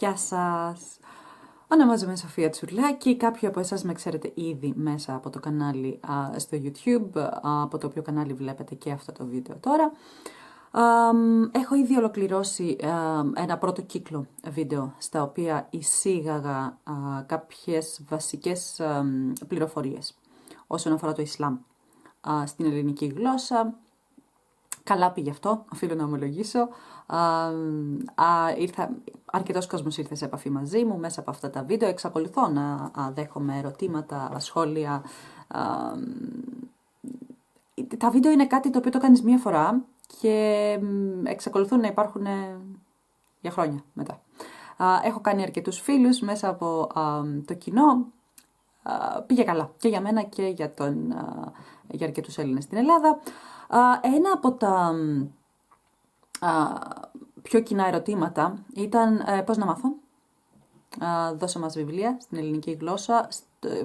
Γεια σας! Ονομάζομαι Σοφία Τσουρλάκη, κάποιοι από εσάς με ξέρετε ήδη μέσα από το κανάλι στο YouTube, από το οποίο κανάλι βλέπετε και αυτό το βίντεο τώρα. Έχω ήδη ολοκληρώσει ένα πρώτο κύκλο βίντεο, στα οποία εισήγαγα κάποιες βασικές πληροφορίες όσον αφορά το Ισλάμ στην ελληνική γλώσσα. Καλά πήγε αυτό, οφείλω να ομολογήσω. Αρκετός κόσμος ήρθε σε επαφή μαζί μου μέσα από αυτά τα βίντεο. Εξακολουθώ να δέχομαι ερωτήματα, σχόλια. Τα βίντεο είναι κάτι το οποίο το κάνεις μία φορά και εξακολουθούν να υπάρχουν για χρόνια μετά. Έχω κάνει αρκετούς φίλους μέσα από το κοινό. Πήγε καλά και για μένα και για αρκετούς Έλληνες στην Ελλάδα. Ένα από τα πιο κοινά ερωτήματα ήταν πώς να μάθω. Δώσε μας βιβλία στην ελληνική γλώσσα.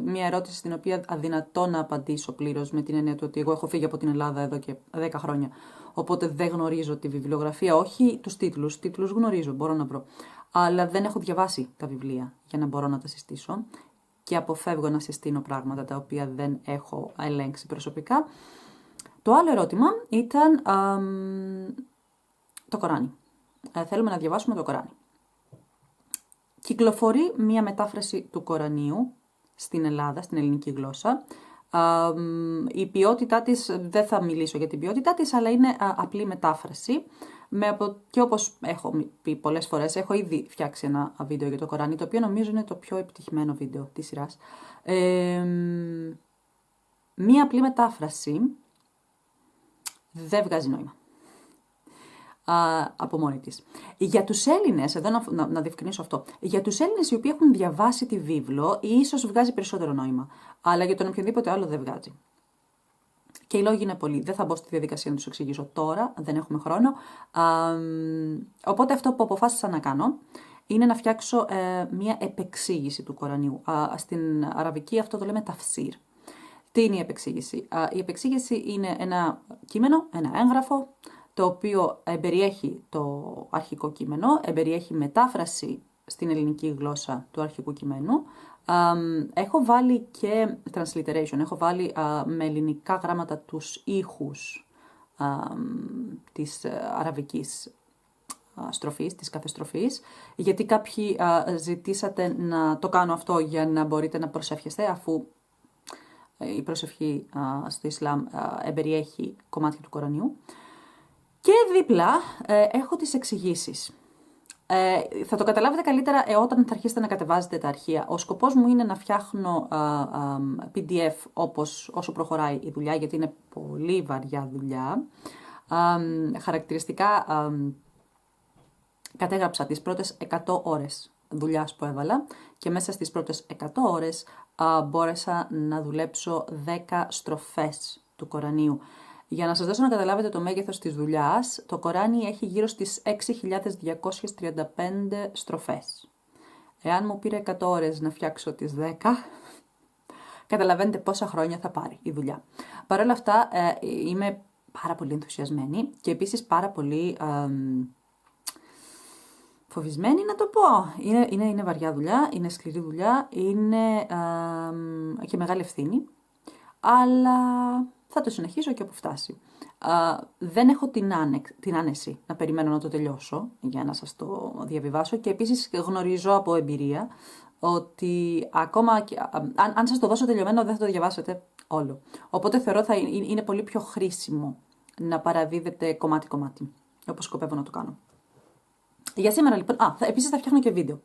Μια ερώτηση στην οποία αδυνατό να απαντήσω πλήρως, με την έννοια του ότι εγώ έχω φύγει από την Ελλάδα εδώ και 10 χρόνια. Οπότε δεν γνωρίζω τη βιβλιογραφία, όχι τους τίτλους. Τίτλους γνωρίζω, μπορώ να βρω. Αλλά δεν έχω διαβάσει τα βιβλία για να μπορώ να τα συστήσω. Και αποφεύγω να συστήνω πράγματα τα οποία δεν έχω ελέγξει προσωπικά. Το άλλο ερώτημα ήταν το Κοράνι. Θέλουμε να διαβάσουμε το Κοράνι. Κυκλοφορεί μία μετάφραση του Κορανίου στην Ελλάδα, στην ελληνική γλώσσα. Η ποιότητά της, δεν θα μιλήσω για την ποιότητά της, αλλά είναι απλή μετάφραση. Και όπως έχω πει πολλές φορές, έχω ήδη φτιάξει ένα βίντεο για το Κοράνι, το οποίο νομίζω είναι το πιο επιτυχημένο βίντεο της σειράς. Μία απλή μετάφραση δεν βγάζει νόημα από μόνη της. Για τους Έλληνες, εδώ να διευκρινίσω αυτό, για τους Έλληνες οι οποίοι έχουν διαβάσει τη βίβλο, ίσως βγάζει περισσότερο νόημα, αλλά για τον οποιοδήποτε άλλο δεν βγάζει. Και οι λόγοι είναι πολλοί. Δεν θα μπω στη διαδικασία να τους εξηγήσω τώρα, δεν έχουμε χρόνο. Οπότε αυτό που αποφάσισα να κάνω είναι να φτιάξω μία επεξήγηση του Κορανίου. Στην αραβική αυτό το λέμε ταφσίρ. Τι είναι η επεξήγηση? Η επεξήγηση είναι ένα κείμενο, ένα έγγραφο, το οποίο εμπεριέχει το αρχικό κείμενο, εμπεριέχει μετάφραση στην ελληνική γλώσσα του αρχικού κειμένου. Έχω βάλει και transliteration, έχω βάλει με ελληνικά γράμματα τους ήχους της αραβικής στροφής, της κάθε στροφής, γιατί κάποιοι ζητήσατε να το κάνω αυτό για να μπορείτε να προσεύχεστε, αφού η προσευχή στο Ισλάμ εμπεριέχει κομμάτια του Κορανίου. Και δίπλα έχω τις εξηγήσεις. Θα το καταλάβετε καλύτερα όταν θα αρχίσετε να κατεβάζετε τα αρχεία. Ο σκοπός μου είναι να φτιάχνω PDF όσο προχωράει η δουλειά, γιατί είναι πολύ βαριά δουλειά. Χαρακτηριστικά κατέγραψα τις πρώτες 100 ώρες δουλειάς που έβαλα και μέσα στις πρώτες 100 ώρες μπόρεσα να δουλέψω 10 στροφές του Κορανίου. Για να σας δώσω να καταλάβετε το μέγεθος της δουλειάς, το Κοράνι έχει γύρω στις 6.235 στροφές. Εάν μου πήρε 100 ώρες να φτιάξω τις 10, καταλαβαίνετε πόσα χρόνια θα πάρει η δουλειά. Παρ' όλα αυτά είμαι πάρα πολύ ενθουσιασμένη και επίσης πάρα πολύ φοβισμένη να το πω. Είναι βαριά δουλειά, είναι σκληρή δουλειά, είναι και μεγάλη ευθύνη, αλλά θα το συνεχίσω και όπου φτάσει. Δεν έχω την άνεση να περιμένω να το τελειώσω για να σας το διαβιβάσω και επίσης γνωρίζω από εμπειρία ότι ακόμα αν σας το δώσω τελειωμένο δεν θα το διαβάσετε όλο. Οπότε θεωρώ θα είναι πολύ πιο χρήσιμο να παραδίδετε κομμάτι-κομμάτι, όπως σκοπεύω να το κάνω. Για σήμερα λοιπόν, επίσης θα φτιάχνω και βίντεο.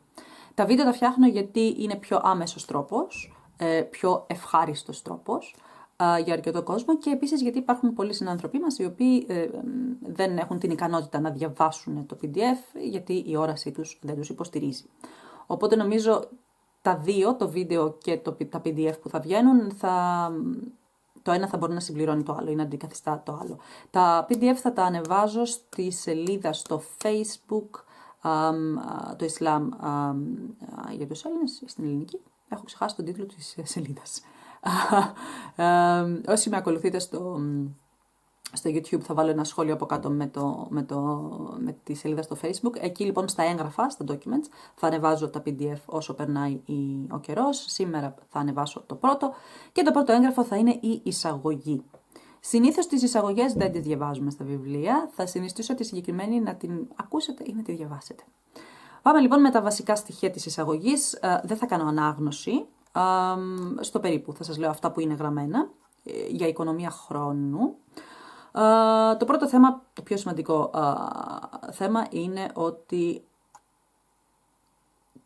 Τα βίντεο τα φτιάχνω γιατί είναι πιο άμεσος τρόπος, πιο ευχάριστος τρόπος για αρκετό κόσμο και επίσης γιατί υπάρχουν πολλοί συνάνθρωποι μας οι οποίοι δεν έχουν την ικανότητα να διαβάσουν το PDF γιατί η όρασή τους δεν τους υποστηρίζει. Οπότε νομίζω τα δύο, το βίντεο και τα PDF που θα βγαίνουν, το ένα θα μπορεί να συμπληρώνει το άλλο ή να αντικαθιστά το άλλο. Τα PDF θα τα ανεβάζω στη σελίδα στο Facebook, το Ισλάμ για τους Έλληνες, στην ελληνική. Έχω ξεχάσει τον τίτλο της σελίδας. Όσοι με ακολουθείτε στο YouTube θα βάλω ένα σχόλιο από κάτω με τη σελίδα στο Facebook. Εκεί λοιπόν στα έγγραφα, στα documents, θα ανεβάζω τα PDF όσο περνάει ο καιρός. Σήμερα θα ανεβάσω το πρώτο και το πρώτο έγγραφο θα είναι η εισαγωγή. Συνήθως τις εισαγωγές δεν τις διαβάζουμε στα βιβλία. Θα συνιστήσω τη συγκεκριμένη να την ακούσετε ή να τη διαβάσετε. Πάμε λοιπόν με τα βασικά στοιχεία της εισαγωγής. Δεν θα κάνω ανάγνωση. Στο περίπου θα σας λέω αυτά που είναι γραμμένα για οικονομία χρόνου. Το πρώτο θέμα, το πιο σημαντικό θέμα είναι ότι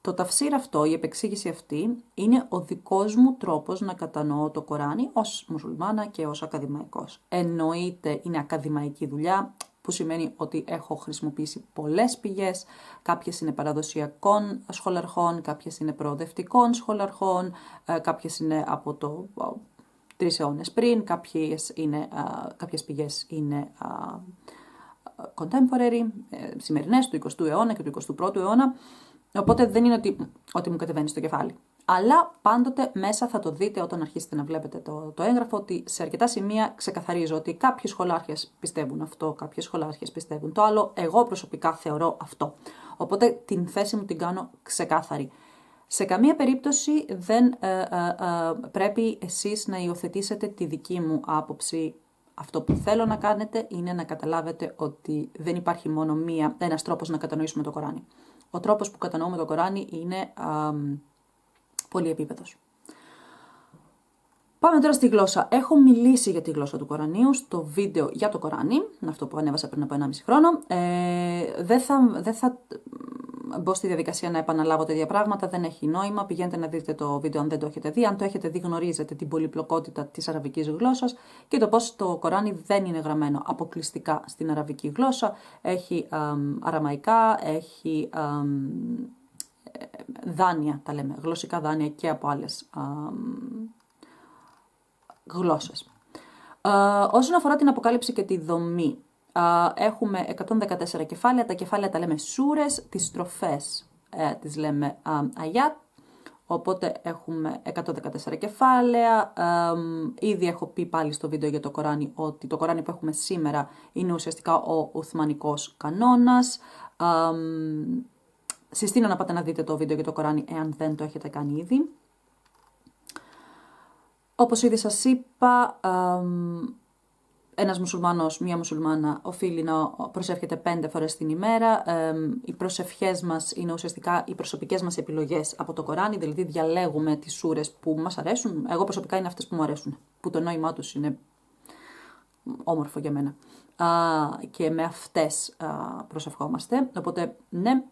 το ταφσίρ αυτό, η επεξήγηση αυτή, είναι ο δικός μου τρόπος να κατανοώ το Κοράνι ως μουσουλμάνα και ως ακαδημαϊκός. Εννοείται είναι ακαδημαϊκή δουλειά, που σημαίνει ότι έχω χρησιμοποιήσει πολλές πηγές, κάποιες είναι παραδοσιακών σχολαρχών, κάποιες είναι προοδευτικών σχολαρχών, κάποιες είναι από το 3 αιώνες πριν, κάποιες πηγές είναι contemporary, σημερινές, του 20ου αιώνα και του 21ου αιώνα, οπότε δεν είναι ότι μου κατεβαίνει στο κεφάλι. Αλλά πάντοτε μέσα θα το δείτε όταν αρχίσετε να βλέπετε το έγγραφο, ότι σε αρκετά σημεία ξεκαθαρίζω ότι κάποιοι σχολάρχες πιστεύουν αυτό, κάποιες σχολάρχες πιστεύουν το άλλο, εγώ προσωπικά θεωρώ αυτό. Οπότε την θέση μου την κάνω ξεκάθαρη. Σε καμία περίπτωση δεν πρέπει εσείς να υιοθετήσετε τη δική μου άποψη. Αυτό που θέλω να κάνετε είναι να καταλάβετε ότι δεν υπάρχει μόνο ένας τρόπος να κατανοήσουμε το Κοράνι. Ο τρόπος που κατανοούμε το Κοράνι είναι πολυεπίπεδος. Πάμε τώρα στη γλώσσα. Έχω μιλήσει για τη γλώσσα του Κορανίου στο βίντεο για το Κοράνι, αυτό που ανέβασα πριν από 1,5 χρόνο. Δεν θα μπω στη διαδικασία να επαναλάβω τέτοια πράγματα, δεν έχει νόημα. Πηγαίνετε να δείτε το βίντεο αν δεν το έχετε δει. Αν το έχετε δει, γνωρίζετε την πολυπλοκότητα της αραβικής γλώσσας και το πώς το Κοράνι δεν είναι γραμμένο αποκλειστικά στην αραβική γλώσσα. Έχει αραμαϊκά, έχει δάνεια, τα λέμε, γλωσσικά δάνεια και από άλλες γλώσσες. Όσον αφορά την αποκάλυψη και τη δομή, έχουμε 114 κεφάλαια, τα κεφάλαια τα λέμε σούρες, τις στροφές τις λέμε αγιάτ, οπότε έχουμε 114 κεφάλαια. Ήδη έχω πει πάλι στο βίντεο για το Κοράνι ότι το Κοράνι που έχουμε σήμερα είναι ουσιαστικά ο Οθμανικός κανόνας. Συστήνω να πάτε να δείτε το βίντεο για το Κοράνι εάν δεν το έχετε κάνει ήδη. Όπως ήδη σας είπα, ένας μουσουλμάνος, μία μουσουλμάνα οφείλει να προσεύχεται 5 φορές την ημέρα. Οι προσευχές μας είναι ουσιαστικά οι προσωπικές μας επιλογές από το Κοράνι, δηλαδή διαλέγουμε τις σούρες που μας αρέσουν. Εγώ προσωπικά είναι αυτές που μου αρέσουν, που το νόημά τους είναι όμορφο για μένα. Και με αυτές προσευχόμαστε, οπότε ναι,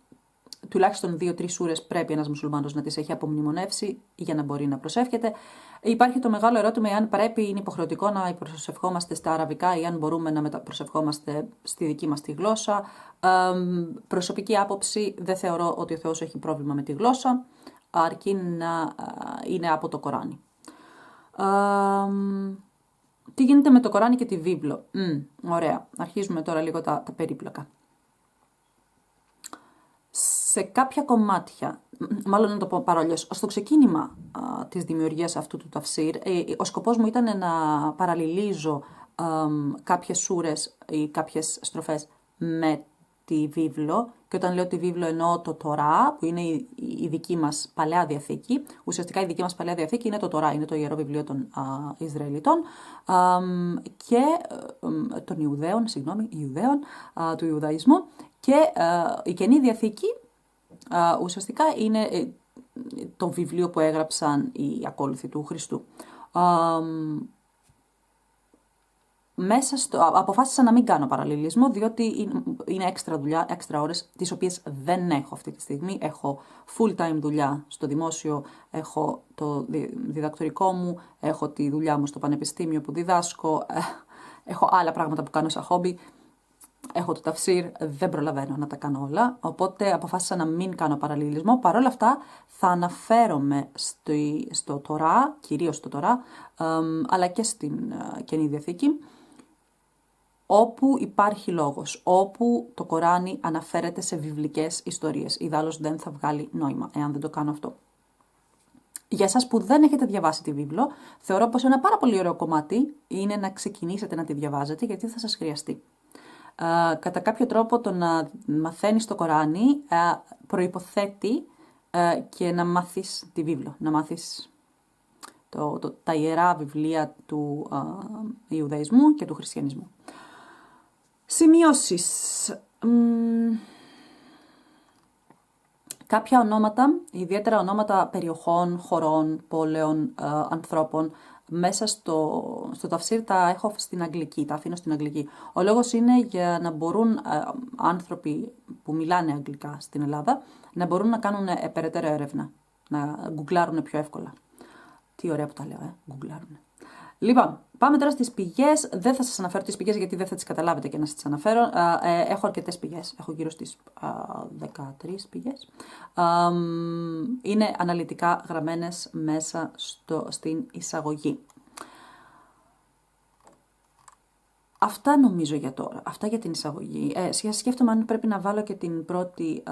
τουλάχιστον 2-3 σούρες πρέπει ένας μουσουλμάνος να τις έχει απομνημονεύσει για να μπορεί να προσεύχεται. Υπάρχει το μεγάλο ερώτημα εάν πρέπει, είναι υποχρεωτικό να προσευχόμαστε στα αραβικά ή αν μπορούμε να προσευχόμαστε στη δική μας τη γλώσσα. Προσωπική άποψη, δεν θεωρώ ότι ο Θεός έχει πρόβλημα με τη γλώσσα, αρκεί να είναι από το Κοράνι. Τι γίνεται με το Κοράνι και τη βίβλο? Ωραία, αρχίζουμε τώρα λίγο τα περίπλοκα. Σε κάποια κομμάτια, μάλλον να το πω παρόλως, στο ξεκίνημα της δημιουργίας αυτού του ταφσίρ, ο σκοπός μου ήταν να παραλληλίζω κάποιες σούρες ή κάποιες στροφές με τη βίβλο, και όταν λέω τη βίβλο εννοώ το Τορά, που είναι η δική μας Παλαιά Διαθήκη. Ουσιαστικά η δική μας Παλαιά Διαθήκη είναι το Τορά, είναι το Ιερό Βιβλίο των Ισραηλιτών και των Ιουδαίων, του Ιουδαϊσμού, και η Καινή Διαθήκη ουσιαστικά είναι το βιβλίο που έγραψαν οι ακόλουθοι του Χριστού. Αποφάσισα να μην κάνω παραλληλισμό, διότι είναι έξτρα δουλειά, έξτρα ώρες, τις οποίες δεν έχω αυτή τη στιγμή. Έχω full-time δουλειά στο δημόσιο, έχω το διδακτορικό μου, έχω τη δουλειά μου στο πανεπιστήμιο που διδάσκω, έχω άλλα πράγματα που κάνω σαν χόμπι. Έχω το ταφσίρ, δεν προλαβαίνω να τα κάνω όλα, οπότε αποφάσισα να μην κάνω παραλληλισμό. Παρ' όλα αυτά θα αναφέρομαι στο Τορά, κυρίως στο Τορά, αλλά και στην Καινή Διαθήκη, όπου υπάρχει λόγος, όπου το Κοράνι αναφέρεται σε βιβλικές ιστορίες. Ιδάλλως δεν θα βγάλει νόημα, εάν δεν το κάνω αυτό. Για εσάς που δεν έχετε διαβάσει τη βίβλο, θεωρώ πως ένα πάρα πολύ ωραίο κομμάτι είναι να ξεκινήσετε να τη διαβάζετε, γιατί θα σας χρειαστεί. Κατά κάποιο τρόπο το να μαθαίνεις το Κοράνι προϋποθέτει και να μάθεις τη βίβλο, να μάθεις τα ιερά βιβλία του Ιουδαϊσμού και του Χριστιανισμού. Σημειώσεις. Κάποια ονόματα, ιδιαίτερα ονόματα περιοχών, χωρών, πόλεων, ανθρώπων, μέσα στο ταφσίρ τα έχω στην αγγλική, τα αφήνω στην αγγλική. Ο λόγος είναι για να μπορούν άνθρωποι που μιλάνε αγγλικά στην Ελλάδα να μπορούν να κάνουν περαιτέρω έρευνα, να γκουγκλάρουν πιο εύκολα. Τι ωραία που τα λέω, γκουγκλάρουν. Λοιπόν, πάμε τώρα στις πηγές. Δεν θα σας αναφέρω τις πηγές γιατί δεν θα τις καταλάβετε και να σας τις αναφέρω. Έχω αρκετές πηγές. Έχω γύρω στις 13 πηγές. Είναι αναλυτικά γραμμένες μέσα στην εισαγωγή. Αυτά νομίζω για τώρα. Αυτά για την εισαγωγή. Σκέφτομαι αν πρέπει να βάλω και την πρώτη...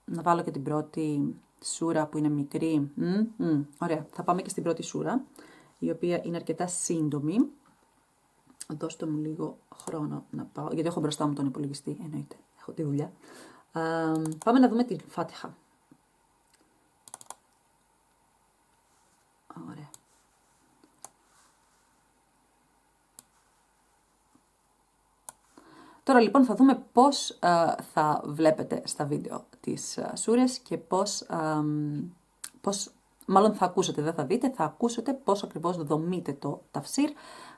να βάλω και την πρώτη σούρα που είναι μικρή. Ωραία. Θα πάμε και στην πρώτη σούρα, η οποία είναι αρκετά σύντομη. Δώστε μου λίγο χρόνο να πάω, γιατί έχω μπροστά μου τον υπολογιστή, εννοείται, έχω τη δουλειά. Πάμε να δούμε τη Φάτιχα. Ωραία. Τώρα λοιπόν θα δούμε πώς θα βλέπετε στα βίντεο τις σούρες και πώς μάλλον θα ακούσετε, δεν θα δείτε, θα ακούσετε πώς ακριβώς δομείτε το ταφσίρ.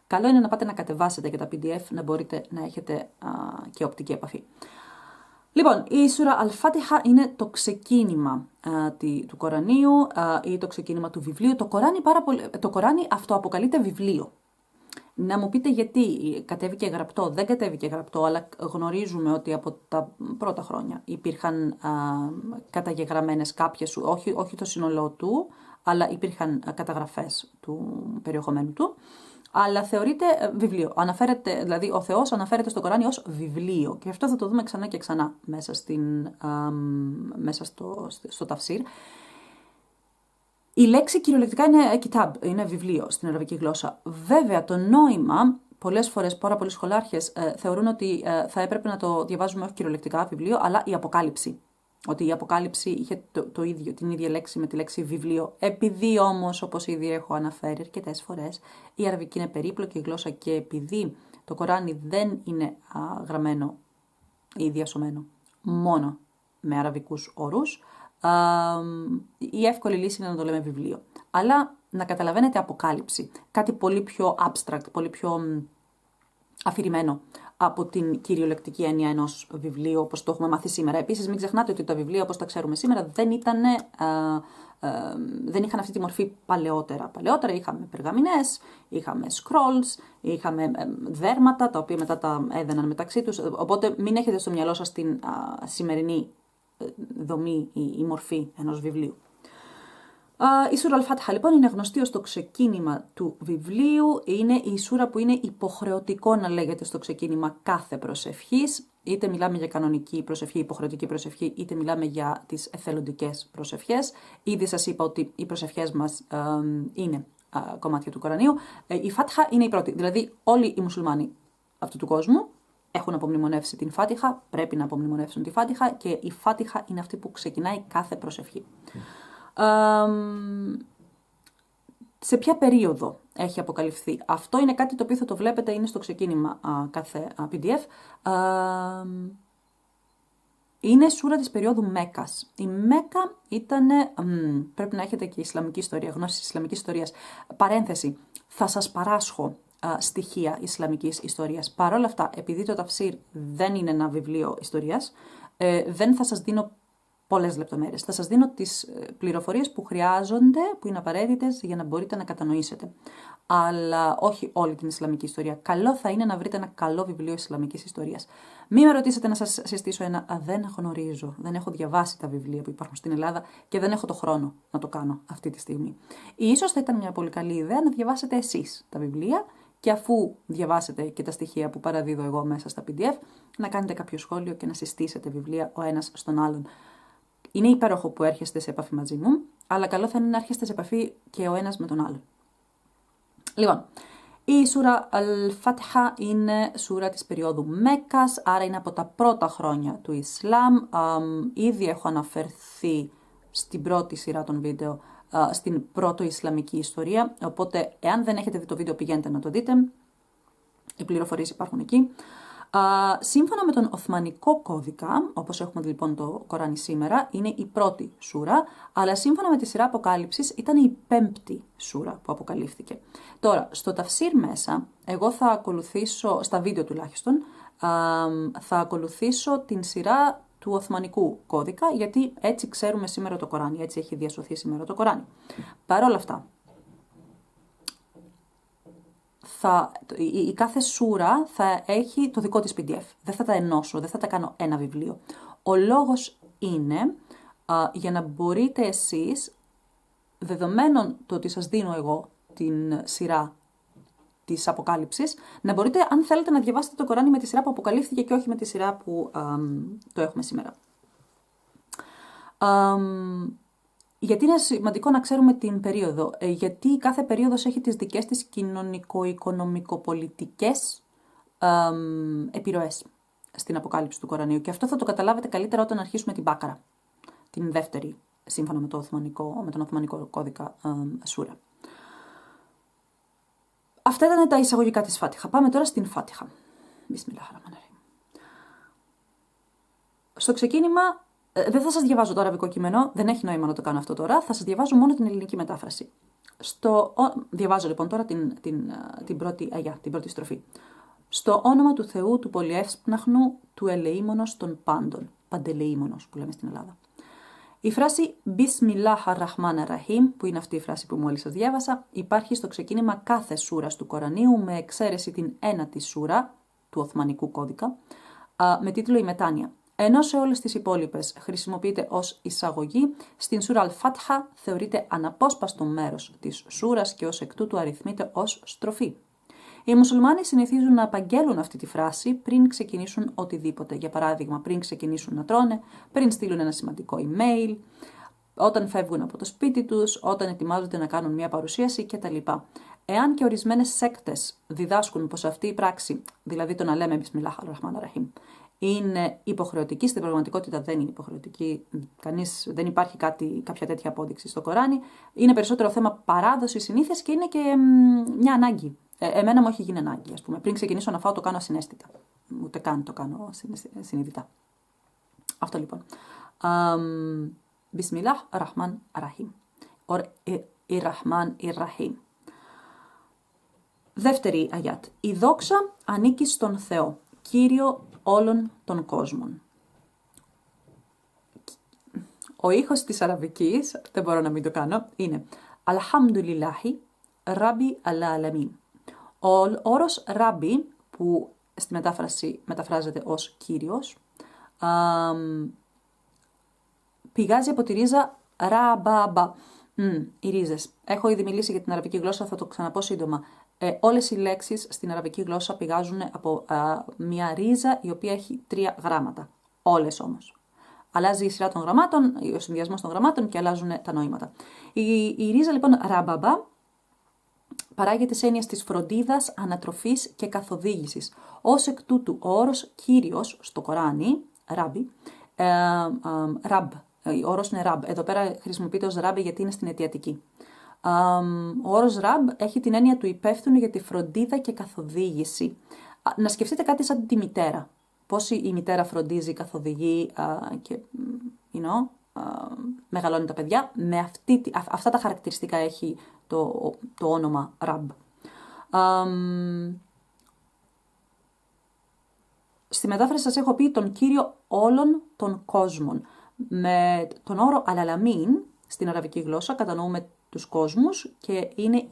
Καλό είναι να πάτε να κατεβάσετε και τα PDF, να μπορείτε να έχετε και οπτική επαφή. Λοιπόν, η σούρα Αλ-Φάτιχα είναι το ξεκίνημα του Κορανίου ή το ξεκίνημα του βιβλίου. Το Κοράνι αυτοαποκαλείται βιβλίο. Να μου πείτε γιατί κατέβηκε γραπτό, δεν κατέβηκε γραπτό, αλλά γνωρίζουμε ότι από τα πρώτα χρόνια υπήρχαν καταγεγραμμένες κάποιες, όχι το σύνολό του, αλλά υπήρχαν καταγραφές του περιεχομένου του, αλλά θεωρείται βιβλίο. Δηλαδή ο Θεός αναφέρεται στο Κοράνι ως βιβλίο και αυτό θα το δούμε ξανά και ξανά μέσα στο ταφσίρ. Η λέξη κυριολεκτικά είναι κιτάμπ, είναι βιβλίο στην αραβική γλώσσα. Βέβαια, το νόημα, πολλές φορές πάρα πολλοί σχολάρχες θεωρούν ότι θα έπρεπε να το διαβάζουμε όχι κυριολεκτικά βιβλίο, αλλά η Αποκάλυψη. Ότι η Αποκάλυψη είχε την ίδια λέξη με τη λέξη βιβλίο. Επειδή όμως, όπως ήδη έχω αναφέρει αρκετές φορές, η αραβική είναι περίπλοκη γλώσσα και επειδή το Κοράνι δεν είναι γραμμένο ή διασωμένο μόνο με αραβικούς όρους, η εύκολη λύση είναι να το λέμε βιβλίο. Αλλά να καταλαβαίνετε Αποκάλυψη, κάτι πολύ πιο abstract, πολύ πιο αφηρημένο από την κυριολεκτική έννοια ενός βιβλίου όπως το έχουμε μάθει σήμερα. Επίσης μην ξεχνάτε ότι τα βιβλία όπως τα ξέρουμε σήμερα δεν είχαν αυτή τη μορφή παλαιότερα. Παλαιότερα είχαμε περγαμηνές, είχαμε scrolls, είχαμε δέρματα τα οποία μετά τα έδαιναν μεταξύ τους. Οπότε μην έχετε στο μυαλό σας την σημερινή δομή ή μορφή ενός βιβλίου. Η σούρα Αλ-Φάτιχα λοιπόν είναι γνωστή ως το ξεκίνημα του βιβλίου. Είναι η σούρα που είναι υποχρεωτικό να λέγεται στο ξεκίνημα κάθε προσευχής. Είτε μιλάμε για κανονική προσευχή, υποχρεωτική προσευχή, είτε μιλάμε για τις εθελοντικές προσευχές. Ήδη σας είπα ότι οι προσευχές μας είναι κομμάτια του Κορανίου. Η Φάτιχα είναι η πρώτη. Δηλαδή όλοι οι μουσουλμάνοι αυτού του κόσμου έχουν απομνημονεύσει την Φάτιχα, πρέπει να απομνημονεύσουν τη Φάτιχα και η Φάτιχα είναι αυτή που ξεκινάει κάθε προσευχή. Σε ποια περίοδο έχει αποκαλυφθεί? Αυτό είναι κάτι το οποίο θα το βλέπετε, είναι στο ξεκίνημα κάθε PDF. Είναι σούρα της περίοδου Μέκας. Η Μέκα ήταν, πρέπει να έχετε και Ισλαμική ιστορία, γνώση της Ισλαμικής ιστορίας. Παρένθεση, θα σας παράσχω στοιχεία Ισλαμικής ιστορίας. Παρ' όλα αυτά, επειδή το ταφσίρ δεν είναι ένα βιβλίο ιστορίας, δεν θα σας δίνω πολλές λεπτομέρειες. Θα σας δίνω τις πληροφορίες που χρειάζονται, που είναι απαραίτητες για να μπορείτε να κατανοήσετε. Αλλά όχι όλη την Ισλαμική ιστορία. Καλό θα είναι να βρείτε ένα καλό βιβλίο Ισλαμικής ιστορίας. Μην με ρωτήσετε να σας συστήσω ένα. Δεν γνωρίζω. Δεν έχω διαβάσει τα βιβλία που υπάρχουν στην Ελλάδα και δεν έχω το χρόνο να το κάνω αυτή τη στιγμή. Ίσως θα ήταν μια πολύ καλή ιδέα να διαβάσετε εσείς τα βιβλία και αφού διαβάσετε και τα στοιχεία που παραδίδω εγώ μέσα στα PDF, να κάνετε κάποιο σχόλιο και να συστήσετε βιβλία ο ένας στον άλλον. Είναι υπέροχο που έρχεστε σε επαφή μαζί μου. αλλά καλό θα είναι να έρχεστε σε επαφή και ο ένας με τον άλλο. Λοιπόν, η σούρα Al-Fatiha είναι σούρα της περίοδου Μέκκας, άρα είναι από τα πρώτα χρόνια του Ισλάμ. Ήδη έχω αναφερθεί στην πρώτη σειρά των βίντεο, στην πρώτο Ισλαμική ιστορία, οπότε εάν δεν έχετε δει το βίντεο πηγαίνετε να το δείτε, οι πληροφορίες υπάρχουν εκεί. Σύμφωνα με τον Οθμανικό κώδικα, όπως έχουμε λοιπόν το Κοράνι σήμερα, είναι η πρώτη σούρα, αλλά σύμφωνα με τη σειρά αποκάλυψης ήταν η πέμπτη σούρα που αποκαλύφθηκε. Τώρα, στο ταφσίρ μέσα, εγώ θα ακολουθήσω, στα βίντεο τουλάχιστον, θα ακολουθήσω την σειρά του Οθμανικού κώδικα, γιατί έτσι ξέρουμε σήμερα το Κοράνι, έτσι έχει διασωθεί σήμερα το Κοράνι. Παρ' όλα αυτά, η κάθε σούρα θα έχει το δικό της PDF. Δεν θα τα ενώσω, δεν θα τα κάνω ένα βιβλίο. Ο λόγος είναι για να μπορείτε εσείς, δεδομένων το ότι σας δίνω εγώ την σειρά της αποκάλυψης, να μπορείτε, αν θέλετε, να διαβάσετε το Κοράνι με τη σειρά που αποκαλύφθηκε και όχι με τη σειρά που το έχουμε σήμερα. Γιατί είναι σημαντικό να ξέρουμε την περίοδο, γιατί κάθε περίοδος έχει τις δικές της κοινωνικο-οικονομικοπολιτικές επιρροές στην αποκάλυψη του Κορανίου. Και αυτό θα το καταλάβετε καλύτερα όταν αρχίσουμε την Μπάκαρα, την δεύτερη, σύμφωνα με τον Οθμανικό κώδικα σούρα. Αυτά ήταν τα εισαγωγικά της Φάτιχα. Πάμε τώρα στην Φάτιχα. Μπισμιλάχ-ραχμάνir-ραχίμ. Στο ξεκίνημα, δεν θα σας διαβάζω το αραβικό κείμενο, δεν έχει νόημα να το κάνω αυτό τώρα, θα σας διαβάζω μόνο την ελληνική μετάφραση. Διαβάζω λοιπόν τώρα την πρώτη στροφή. Στο όνομα του Θεού, του πολυεύσπναχνου, του ελεήμονος των πάντων, παντελεήμονος που λέμε στην Ελλάδα. Η φράση Μπισμιλάχ-ραχμάνir-ραχίμ, που είναι αυτή η φράση που μόλις σας διάβασα, υπάρχει στο ξεκίνημα κάθε σούρας του Κορανίου, με εξαίρεση την ένατη σούρα του Οθμανικού κώδικα, με τίτλο «Η Μετάνοια». Ενώ σε όλες τις υπόλοιπες χρησιμοποιείται ως εισαγωγή, στην σούρα Al-Fatiha θεωρείται αναπόσπαστο μέρος της σούρας και ως εκ τούτου αριθμείται ως στροφή. Οι μουσουλμάνοι συνηθίζουν να απαγγέλουν αυτή τη φράση πριν ξεκινήσουν οτιδήποτε. Για παράδειγμα, πριν ξεκινήσουν να τρώνε, πριν στείλουν ένα σημαντικό email, όταν φεύγουν από το σπίτι τους, όταν ετοιμάζονται να κάνουν μια παρουσίαση κτλ. Εάν και ορισμένες σέκτες διδάσκουν πως αυτή η πράξη, δηλαδή το να λέμε Μπισμιλάχ-ραχμάνir-ραχίμ, είναι υποχρεωτική, στην πραγματικότητα δεν είναι υποχρεωτική, δεν υπάρχει κάποια τέτοια απόδειξη στο Κοράνι, είναι περισσότερο θέμα παράδοσης, συνήθειας και είναι και μια ανάγκη. Εμένα μου έχει γίνει ανάγκη, ας πούμε. Πριν ξεκινήσω να φάω το κάνω ασυναίσθητα, ούτε καν το κάνω συνειδητά. Αυτό λοιπόν. Μπισμιλάχ-ραχμάνir-ραχίμ. Ραχμάν-ραχίμ. Δεύτερη αγιάτ. Η δόξα ανήκει στον Θεό, Κύριο όλων των κόσμων. Ο ήχος της αραβικής, δεν μπορώ να μην το κάνω, είναι Αλχαμδουλιλλάχι, Ράμπι Αλ-Αλαμίν. Ο όρος Ράμπι, που στη μετάφραση μεταφράζεται ως Κύριος, πηγάζει από τη ρίζα Ραμπαμπα. Οι ρίζες. Έχω ήδη μιλήσει για την αραβική γλώσσα, θα το ξαναπώ σύντομα. Όλες οι λέξεις στην αραβική γλώσσα πηγάζουν από μια ρίζα η οποία έχει 3 γράμματα. Όλες όμως. Αλλάζει η σειρά των γραμμάτων, ο συνδυασμός των γραμμάτων και αλλάζουν τα νοήματα. Η ρίζα λοιπόν ραμπαμπά παράγεται σε έννοιες της φροντίδας, ανατροφής και καθοδήγησης. Ως εκ τούτου ο όρος Κύριος στο Κοράνι, Ράμπι, ο όρος είναι Ραμπ. Εδώ πέρα χρησιμοποιείται ως Ράμπι γιατί είναι στην αιτιατική. Ο όρος Ραμπ έχει την έννοια του υπεύθυνου για τη φροντίδα και καθοδήγηση. Να σκεφτείτε κάτι σαν τη μητέρα. Πώς η μητέρα φροντίζει, καθοδηγεί και μεγαλώνει τα παιδιά. Με αυτά τα χαρακτηριστικά έχει το όνομα Ραμπ. Στη μετάφραση σας έχω πει τον Κύριο όλων των κόσμων. Με τον όρο Αλαλαμίν στην αραβική γλώσσα κατανοούμε τους κόσμους και είναι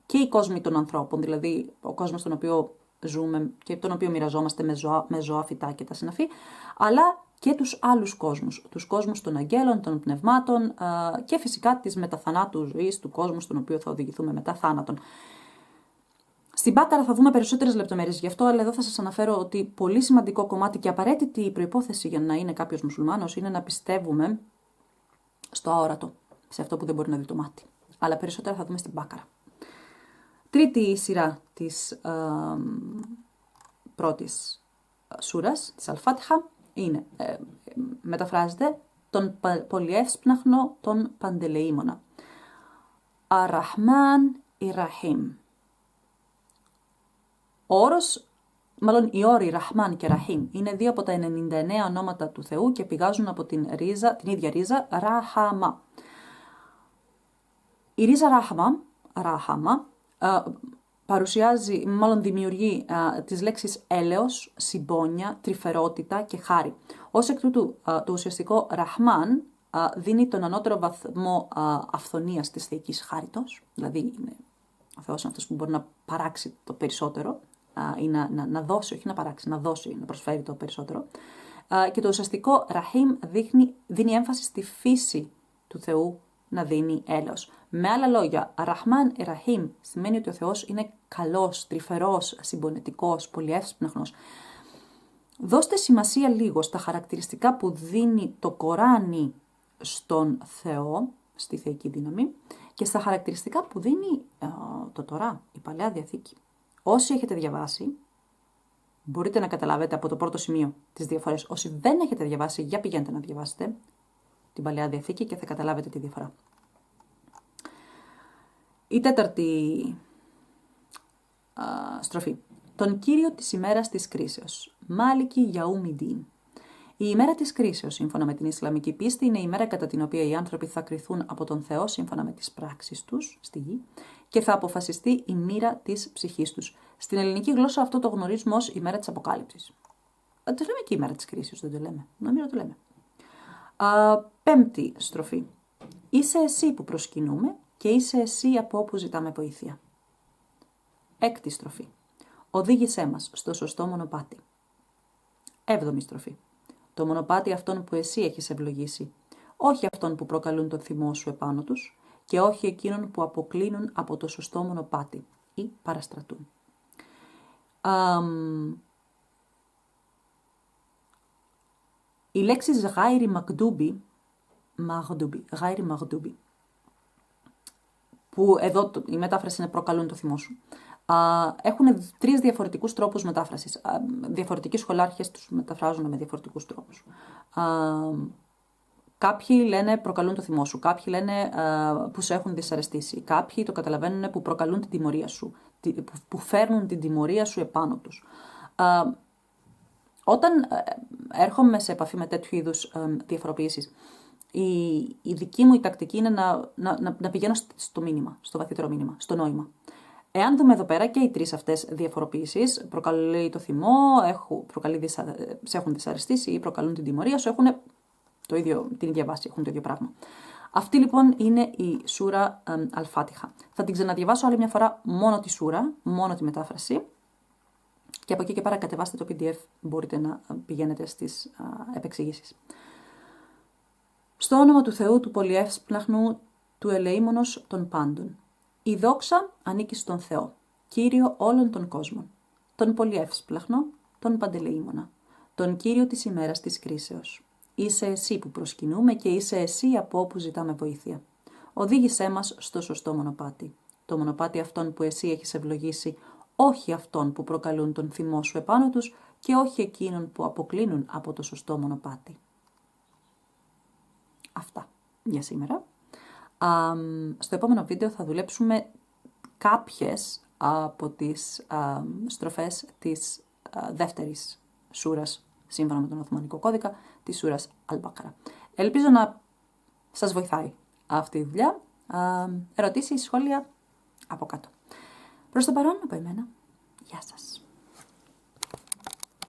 και οι κόσμοι των ανθρώπων, δηλαδή ο κόσμος στον οποίο ζούμε και τον οποίο μοιραζόμαστε με ζώα, φυτά και τα συναφή, αλλά και τους άλλους κόσμους, τους κόσμους των αγγέλων, των πνευμάτων και φυσικά της μεταθανάτου ζωής, του κόσμου στον οποίο θα οδηγηθούμε μετά θάνατον. Στην Μπάκαρα θα δούμε περισσότερες λεπτομέρειες γι' αυτό, αλλά εδώ θα σας αναφέρω ότι πολύ σημαντικό κομμάτι και απαραίτητη προϋπόθεση για να είναι κάποιος μουσουλμάνος είναι να πιστεύουμε στο αόρατο. σε αυτό που δεν μπορεί να δει το μάτι. Αλλά περισσότερα θα δούμε στην Μπάκαρα. Τρίτη σειρά της πρώτης σούρας, της Αλφάτιχα, είναι, μεταφράζεται τον πολυεύσπναχνο τον Παντελεήμονα. Αρραχμάν Ιραχήμ. Οι όροι Ραχμάν και Ραχήμ είναι δύο από τα 99 ονόματα του Θεού και πηγάζουν από την ίδια ρίζα Ραχάμα. Η ρίζα Ράχαμα, δημιουργεί τις λέξεις έλεος, συμπόνια, τρυφερότητα και χάρη. Ως εκ τούτου, το ουσιαστικό Ραχμάν δίνει τον ανώτερο βαθμό αυθονίας της θεϊκής χάριτος, δηλαδή είναι ο Θεός είναι αυτός που μπορεί να παράξει το περισσότερο ή να δώσει, όχι να παράξει, να δώσει, να προσφέρει το περισσότερο. Και το ουσιαστικό Ραχήμ δίνει έμφαση στη φύση του Θεού να δίνει έλεος. Με άλλα λόγια, Ραχμάν Ραχήμ σημαίνει ότι ο Θεός είναι καλός, τρυφερός, συμπονετικός, πολυεύσπναχνος. Δώστε σημασία λίγο στα χαρακτηριστικά που δίνει το Κοράνι στον Θεό, στη θεϊκή δύναμη, και στα χαρακτηριστικά που δίνει το Τωρά, η Παλαιά Διαθήκη. Όσοι έχετε διαβάσει, μπορείτε να καταλάβετε από το πρώτο σημείο τις διαφορές. Όσοι δεν έχετε διαβάσει, για πηγαίνετε να διαβάσετε την Παλαιά Διαθήκη και θα καταλάβετε τη διαφορά. Η τέταρτη στροφή. Τον Κύριο της ημέρας της κρίσεως. Μάλικι Γιαούμιντίν. Η ημέρα της κρίσεως, σύμφωνα με την Ισλαμική πίστη, είναι η ημέρα κατά την οποία οι άνθρωποι θα κριθούν από τον Θεό, σύμφωνα με τις πράξεις τους στη γη, και θα αποφασιστεί η μοίρα της ψυχής τους. Στην ελληνική γλώσσα αυτό το γνωρίζουμε ως ημέρα της Αποκάλυψης. Το λέμε και η ημέρα της κρίσεως, δεν το λέμε. Νομίζω το λέμε. Πέμπτη στροφή. Είσαι εσύ που προσκυνούμε και είσαι εσύ από όπου ζητάμε βοήθεια. Έκτη στροφή. Οδήγησέ μας στο σωστό μονοπάτι. Έβδομη στροφή. Το μονοπάτι αυτών που εσύ έχεις ευλογήσει, όχι αυτών που προκαλούν τον θυμό σου επάνω τους και όχι εκείνων που αποκλίνουν από το σωστό μονοπάτι ή παραστρατούν. Η λέξη γάιρι μαγδούμπι, που εδώ η μετάφραση είναι προκαλούν το θυμό σου, έχουν τρεις διαφορετικούς τρόπους μετάφρασης. Διαφορετικοί σχολάρχες τους μεταφράζουν με διαφορετικούς τρόπους. Κάποιοι λένε προκαλούν το θυμό σου, κάποιοι λένε που σε έχουν δυσαρεστήσει, κάποιοι το καταλαβαίνουν που προκαλούν την τιμωρία σου, που φέρνουν την τιμωρία σου επάνω τους. Όταν έρχομαι σε επαφή με τέτοιου είδους διαφοροποιήσεις, η δική μου η τακτική είναι να πηγαίνω στο μήνυμα, στο βαθύτερο μήνυμα, στο νόημα. Εάν δούμε εδώ πέρα και οι τρεις αυτές διαφοροποιήσεις, προκαλεί το θυμό, σε έχουν δυσαρεστήσει ή προκαλούν την τιμωρία σου, έχουν την ίδια βάση, έχουν το ίδιο πράγμα. Αυτή λοιπόν είναι η σούρα Αλφάτιχα. Θα την ξαναδιαβάσω άλλη μια φορά μόνο τη σούρα, μόνο τη μετάφραση. Και από εκεί και πέρα κατεβάστε το PDF, μπορείτε να πηγαίνετε στις επεξηγήσεις. Στο όνομα του Θεού, του πολυεύσπλαχνου, του ελεήμονος των πάντων. Η δόξα ανήκει στον Θεό, Κύριο όλων των κόσμων, τον πολυεύσπλαχνο, τον παντελεήμονα, τον Κύριο της ημέρας της κρίσεως. Είσαι εσύ που προσκυνούμε και είσαι εσύ από όπου ζητάμε βοήθεια. Οδήγησέ μας στο σωστό μονοπάτι. Το μονοπάτι αυτών που εσύ έχεις ευλογήσει, όχι αυτών που προκαλούν τον θυμό σου επάνω τους και όχι εκείνων που αποκλίνουν από το σωστό μονοπάτι. Αυτά για σήμερα. Στο επόμενο βίντεο θα δουλέψουμε κάποιες από τις στροφές της δεύτερης σούρας, σύμφωνα με τον Οθωμανικό κώδικα, της σούρας Αλ-Μπάκαρα. Ελπίζω να σας βοηθάει αυτή η δουλειά. Ερωτήσεις, σχόλια, από κάτω. Προς το παρόν, από εμένα, γεια σας.